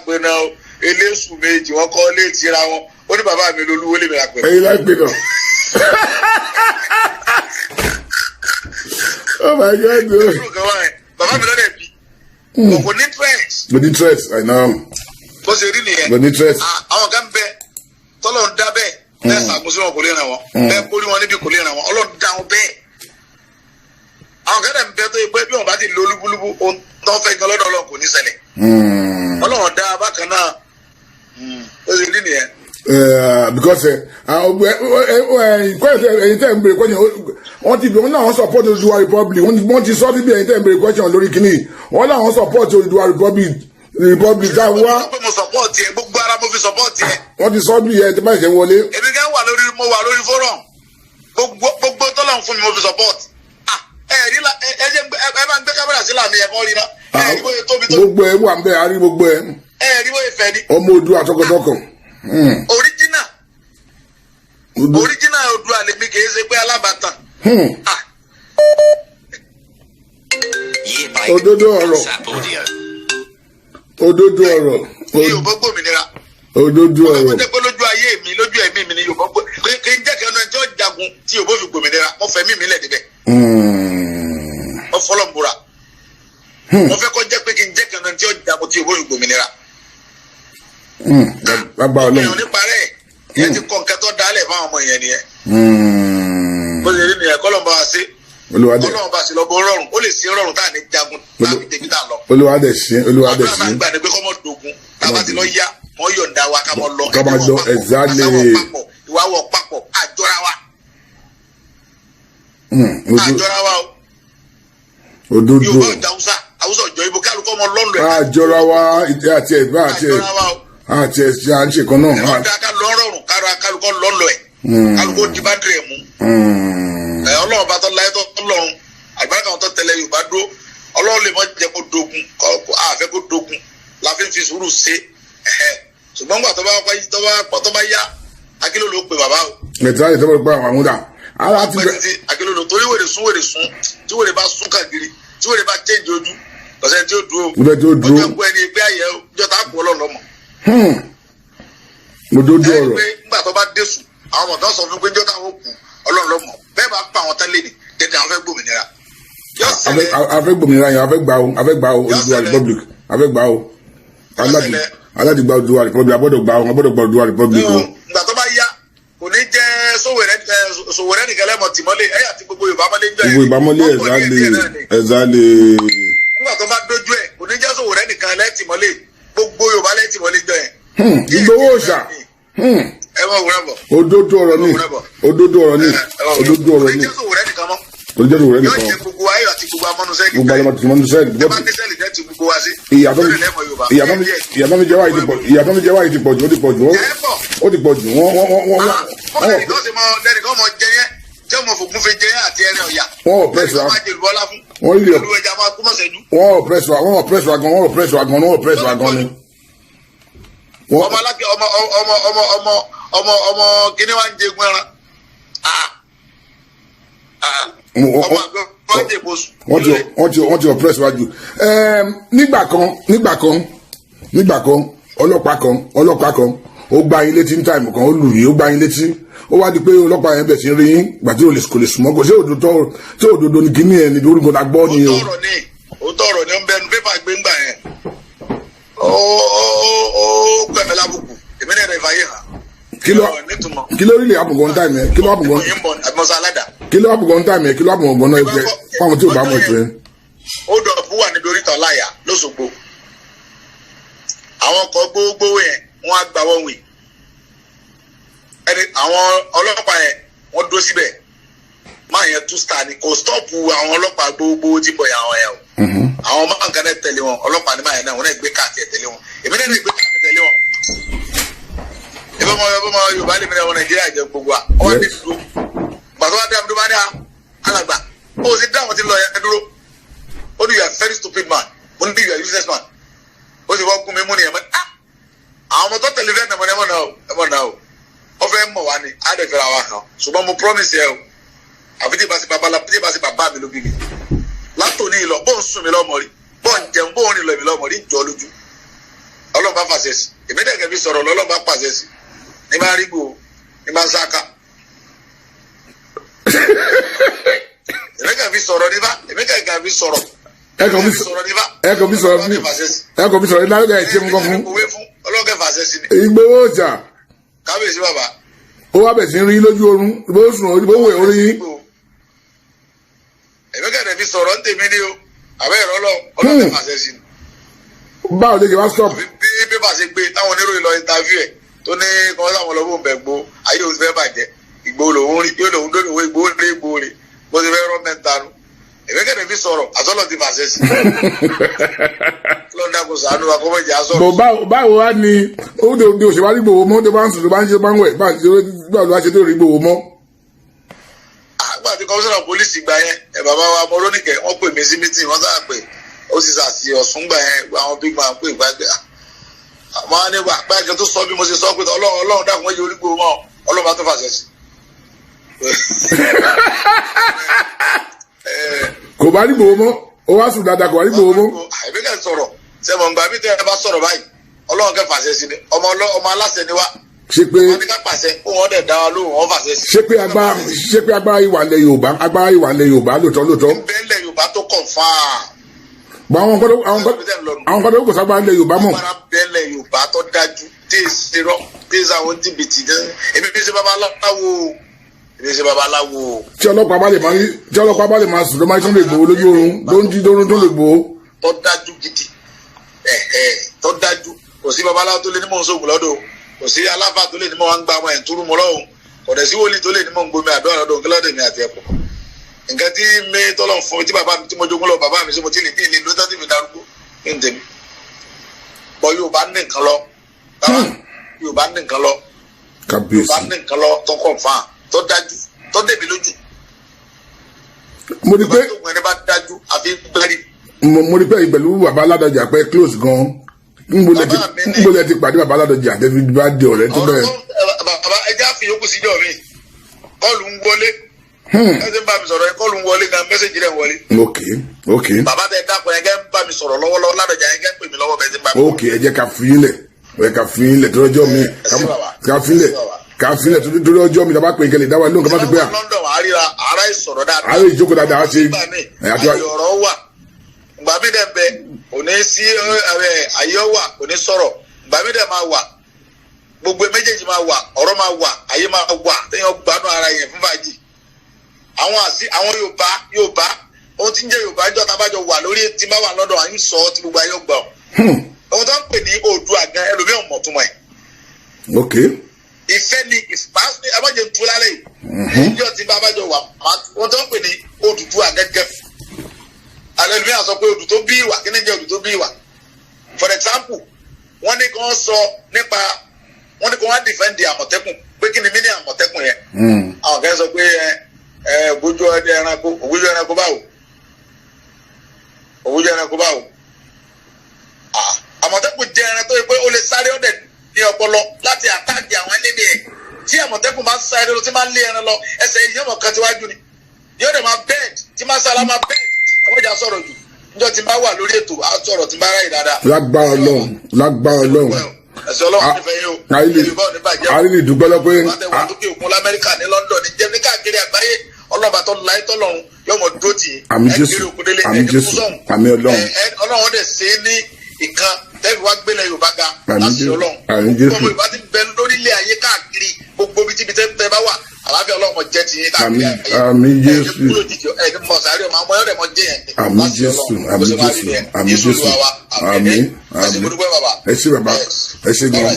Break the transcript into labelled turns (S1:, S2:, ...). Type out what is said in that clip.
S1: pé náà eléṣù méjì wọ́n kọ́ lé tira wọn ó ní bàbá mi lolúwo lè mi ra pé.
S2: ẹ̀yin láì pè náà. Oh my God.
S1: Bàbá mi lọ́dẹ̀ bí. Kò ní interest.
S2: With interest, I know.
S1: Bó ṣe rí nìyẹn.
S2: With interest.
S1: Àwọn kan bẹ tọ́lọ̀ ń dá bẹ́ẹ̀. Bẹ́ẹ̀ ṣàkóso wọn kò lè ràn wọ́n. Bẹ́ẹ̀ kórí wọn níbi kò lè ràn wọ́n. Ọlọ́run dá wọn bẹ́ẹ̀. Àwọn kan dẹ̀ ń bẹ tó yẹ pé bí wọn bá ti lo olúbúlúbú ohun tó ń fẹ́ gan lọ́dọ̀ Ọlọ́run kò ní ṣẹlẹ̀. Ọlọ́run dá bákan náà. Bó ṣe rí nìyẹn.
S2: Because ẹ̀yin tẹ́ ń bèrè question wọ́n ti bẹ̀rẹ̀ náà wọ́n support Oòduà Republic wọ́n ti sọ níbi ẹ̀yin tẹ́ ń bèrè question lórí kìíní wọ́n láwọn support Oòduà Republic tá a wá.
S1: Mo support yẹ gbogbo ara mo fi support yẹ.
S2: Wọ́n ti sọ bí ẹ̀ tí báyìí ṣe wọlé.
S1: Èmi kan mo wà lórí forum gbogbo tọ́lọ̀ fún mi mo fi support. Ẹ bá ń gbé kámẹ́rà sí làmì ẹ̀kọ́ rí náà.
S2: Gbogbo ẹ̀ wà ń bẹ̀ àárí gbogbo ẹ̀.
S1: Rí bóyá ìfẹ́ ni.
S2: Ọmọ Oòduà tọkàntọkàn.
S1: Original Oòduà lèmi kì í ṣe pé alábàtàn.
S2: Òdodo ọ̀rọ̀. Òdodo ọ̀rọ̀.
S1: Yorùbá gbòmìnira.
S2: Òdodo ọ̀rọ̀.
S1: Mo jẹ́ pé lójú ayé mi lójú ẹ̀mí mi ni Yorùbá gbò kí n jẹ́ kí ẹnu ẹjọ́ jagun tí Yorùbá fi gbòmìnira mo fẹ́ mímí lẹ̀ débẹ̀. Mo fọlọ́ ń búra. Mo fẹ́ kọ́ jẹ́ pé kí n jẹ́ kí ẹnu ẹjọ́ jagun tí Yorùbá fi gbòmìnira.
S2: Bàbá Ọlọ́run.
S1: Ìyẹn ti kọ́ nǹkan tó dálẹ̀ fáwọn ọmọ yẹn nìyẹn. Bó ṣe rí nìyẹn kọ́lọ̀ bá wa ṣe. Ọlọ́run bá ṣe lọ bó rọrùn ó lè ṣe rọrùn tá à ní jagun láti débi tá à ń lọ.
S2: Olúwadẹ̀ ṣe.
S1: Àbúrò àgbà ni pé kọ́mọ dogun tábà ti lọ yá wọ́n yọ̀ǹda wa ká mọ lọ.
S2: Ká máa lọ exactly.
S1: Ìwà wọ̀ papọ̀ àjọra wa. Àjọra wa o.
S2: Òdodo.
S1: Yorùbá ọjà Haúsá ọjọ́ ibo kálukọ́ ọmọ lọ́nà ẹ̀.
S2: Àjọra wa àti ẹ̀gbá àti ẹ̀ṣẹ̀ à ń ṣe kan náà.
S1: Ọ̀dà ká lọ rọrùn kálukọ́ lọ́nà ẹ̀. Kálukọ́ di bá dìrẹ̀ mú. Ọlọ́run bá tọ́ láyé tó lọ́run àgbàdo kan tó tẹ̀lé Yorùbá dúró Ọlọ́run lè mọ jẹ́ kó dogun àfẹ́ kó dogun la fi ń fi sùúrù ṣe ṣùgbọ́n gbà tó bá yá Akíló ló pe bàbá o.
S2: Ẹ̀tí láti tọ́wọ́ pé àwọn àmúdà.
S1: Akíló ló torí wèrè sún tí wèrè bá sún kàgiri tí wèrè bá change ojú lọ́sẹ̀ tí ó dúró. Ọjọ́ pé ẹni pé àyẹ̀ ọjọ́ tá a kú Ọlọ́run lọ́mọ.
S2: Òdodo ọ̀rọ̀.
S1: Nígbà tó bá dé sùn àwọn ọmọ kan sọ fún pé jọ́tà ó kú Ọlọ́run lọ́mọ bẹ́ẹ̀ bá pa àwọn tẹ́lẹ̀ ní tẹ́tẹ́ àwọn fẹ́ gbòmìnira.
S2: Afẹ́ gbòmìnira yẹn afẹ́ gbà o Oòduà Republic afẹ́ gbà o aládìgbà Oòduà Republic agbọ́dọ̀ gbà Oòduà Republic o.
S1: Ìgbà tó bá yá kò ní jẹ́ Sowore nìkan lẹ́mọ̀ tìmọ́lé ẹ̀yà tí gbogbo Yorùbá mọ́lé ń jọ ẹ̀.
S2: Gbogbo ìbámọ́lé ẹ̀zálè.
S1: Nígbà tó bá dójú ẹ̀ kò ní jẹ́ Sowore nìkan lẹ́tìmọ́lé gbogbo Yorùbá lẹ́tìmọ́lé jọ ẹ̀.
S2: Ìgbowó òòṣà.
S1: Ẹ mọ̀ wúrẹ́ bọ̀.
S2: Òdodo ọ̀rọ̀ ni. Òdodo ọ̀rọ̀ ni. Òdodo ọ̀rọ̀ ni.
S1: Kò ní jẹ́ Sowore nìkan mọ́.
S2: Olùjẹ́ Sowore nìkan.
S1: Yóò jẹ gbogbo ayọ̀ àti gbogbo amọ́nusẹ́ẹ̀lì.
S2: Gbogbo amọ́nusẹ́ẹ̀lì.
S1: Ẹ bá ní sẹ́ẹ̀lì jẹ́ ti gbogbo wa sí.
S2: Ìyàtọ̀ mi jẹ́ wáyé ti pọ̀ jù ó ti pọ̀ jù wọ́n.
S1: Lẹ́nìkan mọ jẹ yẹn tí ọmọ fògùn fi jẹ yẹn àti ẹni ọ̀yà.
S2: Wọ́n ò pẹ́sì wa. Wọ́n ò pẹ́sì wa gan ni.
S1: Ọmọ kíní wa ń jẹgun ẹran.
S2: Wọ́n ti oppress wájú. Nígbà kan ọlọ́pàá kan ó gbá yín létí ní táìmù kan ó lù yín ó gbá yín létí ó wá di pé ọlọ́pàá yẹn bẹ̀ sí rí yín gbà tí kò lè sùnmọ́ kò sí òdodo ní kíní ẹ̀ ní orúkọ náà gbọ́ ni o.
S1: Òótọ́ ọ̀rọ̀ ni ó ń bẹnu pépà gbéńgbà yẹn ó gbẹ̀mí lábùkù èmi náà rẹ̀ fàyè hàn.
S2: Kí ló rí lè àbùgàn táìmù ẹ̀ kí ló àbùgàn táìmù ẹ̀ kí ló àbùgàn náà jẹ fáwọn tí ò bá mọ̀ ìfẹ́.
S1: Ó dọ̀bù wà níbi oríta ọláyà lọ́sọ̀gbọ̀ àwọn ọkọ̀ gbogbo yẹn wọ́n á gbà wọ́n wì àwọn ọlọ́pàá yẹn wọ́n dúró síbẹ̀ máa yẹn two star ni kò stọ́ọ̀pù àwọn ọlọ́pàá gbogbo tí bọ̀ yà wọ́n yẹn o àwọn máa ń kẹ́lẹ́ tẹ̀lé wọn ọlọ́pàá ní máa yẹn náà wọ́n náà gbé káàtì ẹ̀ tẹ̀lé wọn èmi náà gbé káàtì tẹ̀lé wọn ìbọn mọ Yorùbá lè mìíràn wọn Nàìjíríà jẹ gbogbo wa wọ́n ní dúró gbàtọ́ wá dé àbúrò bá dé alàgbà ó sì dáhùn ti lọ yẹn dúró ó ní you are very stupid man mo ní you are useless man ó sì wọ́n gún mi mú ni ẹ̀mọ́ àwọn ọmọ tó tẹ̀lé fẹ́ẹ́ nàmọ́ ẹ̀mọ́ náà o wọ́n fẹ́ mọ̀ wá ni á dẹ̀ fẹ́ra wa hàn ṣùgbọ́n mo promise ẹ o àfi tí ìbáṣe bàbá mi ló bí mi látòní ìlọ bó ń sùn mi lọ́mọ rí bó ń jẹun bó ń rìn lọ mi lọ́mọ rí ń jọ lójú ọlọ́ba fàṣẹ sí èmi dẹ̀ kẹ́bi sọ̀rọ̀ lọ́lọ́ba pàṣẹ sí ní bá rí gbò ní bá sáká èmi kẹ́bi sọ̀rọ̀ níbà èmi kẹ́bi sọ̀rọ̀
S2: ẹ kàn bí sọ̀rọ̀ ní láyé ẹ̀ ṣe mú kọ́ fún.
S1: ọlọ́kẹ́ fàṣẹ sí ni.
S2: Ìgbòho ọjà.
S1: kábíyèsí bàbá.
S2: Ó wá bẹ̀ sí rí lójú oorun bó sùn bó wẹ̀ orí yín.
S1: èmi kẹ́bi fi sọ̀rọ̀ ń tèmi ní o àbẹ́ ìrọ́lọ́ ọlọ́kẹ́ fàṣẹ sí ni.
S2: Báwo lè ṣe wá stop.
S1: bí pépà ṣe gbé táwọn oníròyìn lọ interview ẹ̀ tó ní kọ́ sáwọn lọ́wọ́ bẹ̀ gbó ayé òun fẹ́ bàjẹ́ Ìgbòho lòun rí yóò lòun dóni owó Ìgbòho rí Ìgbòho rí bó ti fẹ́ rọ́ mẹ́ta nu èmi kẹ́ni fi sọ̀rọ̀ àtọ́lọ́ ti fàṣẹ sí lọ́dà kò sànú akọ́mọ̀jì asọ̀rọ̀.
S2: bò báwo wá ni ó de òṣèwà rí Ìgbòho mọ́ tó bá ń sùn tó bá ń ṣe bá ń wẹ̀ báwo ló wá ṣe tó rí Ìgbòho mọ́.
S1: àgbà tí kọmíṣánná pólísì gbà yẹn bàbá wa Mọ́rónìkẹ́ wọ́n pè mí sí mítìn wọ́n sáà pé ó sì sàṣì Ọ̀ṣun gbà yẹn àwọn big man pè gbàgbé àmọ́ nígbà gbàgbé tó sọ bí mo ṣe sọ pé Ọlọ́run dákun wọ́n yẹ orí Ìgbòho mọ́ Ọlọ́run bá tó fàṣẹ sí.
S2: Kò bá rí Ìgbòho mọ́ ó wá sùn dáadáa kò bá rí Ìgbòho mọ́.
S1: àìbí kẹ́ sọ̀rọ̀ sẹ́mọ̀ ǹgbà mi tẹ́ ẹ bá sọ̀rọ̀ báyìí Ọlọ́run kẹ́ fàṣẹ sí ni ọmọ aláṣẹ ni wá.
S2: ṣé pé
S1: wọ́n ní ká pàṣẹ kó wọ́n dẹ̀ dá wa lóhùn wọ́n fàṣẹ sí.
S2: ṣé pé agbára ìwà ilẹ̀ Yorùbá lóòótọ́.
S1: ìbẹ́lẹ̀ Yorùbá tó kọ̀ fáà.
S2: bọ́ àwọn kan tó kò sábà ilẹ̀ Yorùbá mọ̀.
S1: agbára bẹ́lẹ̀ Yorùbá tó dájú téèsì rọ téèsì àwọn jìbìtì dán èmi bí ṣe babaláwo
S2: tí ọlọ́pàá bá lè máa sùn ló máa tún lè gbòó lójú oorun ló ń jí lórun tó lè gbòó.
S1: tó dájú gidi tó dájú kò sí babaláwo tó lè ní mò ń sóògùn lọ́dọ̀ kò sí aláfà tó lè ní mò ń gba ọmọ ẹ̀ ń túrú mọ́ lọ́hùn kò dẹ̀ sí wòlíì tó lè ní mò ń gbomi àdúrà lọ́dọ̀ kílódé mi àti ẹ̀pọ̀ nǹkan tí mi tọ́lọ̀ fún mi tí bàbá mi tí mo jogún lọ bàbá mi sí mo ti lè bí ilé lótọ́ tí mi darúgbó kí n tèmi bọ́ Yorùbá ní nǹkan lọ Yorùbá ní nǹkan lọ Yorùbá ní nǹkan lọ tó kọ̀ fáà tó dájú tó débi lójú.
S2: mo rí pé
S1: ẹni bá dájú àfi gbẹ́rì.
S2: mo rí pé pẹ̀lú bàbá Ládọjà pé close gan n gbọ́dọ̀ ti pàdé bàbá Ládọjà àtẹ́bí bá di ọ̀rẹ́ tó bẹ̀rẹ̀.
S1: bàbá ẹjẹ́ àfihàn kù síjọ́ mi kọ́ọ̀lù ń wọlé ẹsẹ̀ ń bá mi sọ̀rọ̀ kọ́ọ̀lù ń wọlé gan mẹ́sẹ̀jì rẹ̀ ń wọlé.
S2: ok.
S1: bàbá tẹ dákọ̀ yẹn kẹ́ ń bá mi sọ̀rọ̀ lọ́wọ́lọ́wọ́ Ládọjà yẹn kẹ́ ń pè mí lọ́wọ́ bẹ́ẹ̀ ti bá mi.
S2: ok ẹ jẹ́ ká fi yín lẹ̀ tó lọ́jọ́ mi ká fi lẹ̀ tó lọ́jọ́ mi dábàá pé nkẹ́lẹ̀ dáwà lóhùn kábàá tó pé à.
S1: London àríra ara ìsọ̀rọ̀ dáadáa.
S2: àárẹ̀ ìjókòó dáadáa ṣe.
S1: àyè ọ̀rọ̀ wà gbà mí dẹ̀ bẹ òní sí àyè wà òní sọ̀rọ̀ gbà mí dẹ̀ máa wà gbogbo méjèèjì máa wà ọ̀rọ̀ máa wà àyè máa wà téèyàn gbádùn ara yẹn fún fàájì. àwọn Yorùbá ohun tí ń jẹ́ Yorùbá jọ́ tábàjọ wà lórí tí bá wà lọ́dọ̀ àyè sọ tí gbogbo ayé gbà ohun tó ń pè ní Oòduà gan ẹlòmíràn mọ̀ túmọ̀ ẹ̀.
S2: ok.
S1: ìfẹ́ ni ìfipáṣẹ́ abájọ ń tu lálẹ́ yìí ìjọ tí babájọ wà wọ́n tó ń pè ní Odùduwà gẹ́gẹ́ alẹ́lùmí àsọ pé odù tó bí ìwà kí ni jẹ́ odù tó bí ìwà for example wọ́n ní kí wọ́n sọ nípa wọ́n ní kí wọ́n dìfẹ́ǹdì Àmọ̀tẹ́kùn pé kí ni mí ní Àmọ̀tẹ́kùn yẹn àwọn kan sọ pé ògbójú ẹranko báwo Àmọ̀tẹ́kùn jẹ́ ẹran tó yẹ pé ó lè sáré ọ̀dẹ̀ ní ọpọlọ láti àtàkì àwọn ẹlẹ́mì ẹ̀ tí Àmọ̀tẹ́kùn máa ń sáré lọ tí máa ń lé ẹran lọ ẹsẹ̀ yìí yọ̀mọ̀ kan tíwájú ni yóò dẹ̀ máa bẹ́ẹ̀d tí máa sára máa bẹ́ẹ̀d ọmọ ìjà sọ̀rọ̀ jù níjọ́ tí n bá wà lórí ètò á sọ̀rọ̀ tí n bá ráyè dáadáa.
S2: lágbára Ọlọ́run
S1: ẹ̀sẹ̀ Ọlọ́run nífẹ̀ẹ́ yóò
S2: àrílè dúpẹ́ lọ pé
S1: wà lókè òkun l'Amẹ́ríkà ní London ní jẹ́ ní káàkiri àgbáyé ọlọ́ba tó láyé tọ́lọ́run yọmọ dúró tì í Ọlọ́run dẹ̀ ṣe é ní ìkan tẹ́lifí wá gbélé Yorùbá ga láti Ọlọ́run ọmọ Yorùbá ti bẹ lórílẹ̀ ayé káàkiri gbogbo bí tíbi tẹ́ bá wà àlàáfíà Ọlọ́run jẹ́ ti yín káàkiri ayé
S2: àmín Jésù
S1: ẹni mọ̀ sáré ọmọ ọmọ yọ̀rẹ̀ mọ̀ jẹ́ yẹn
S2: àmín Jésù àmín Jésù àmín Jésù àmín ẹ ṣé bàbá ẹ ṣé gan.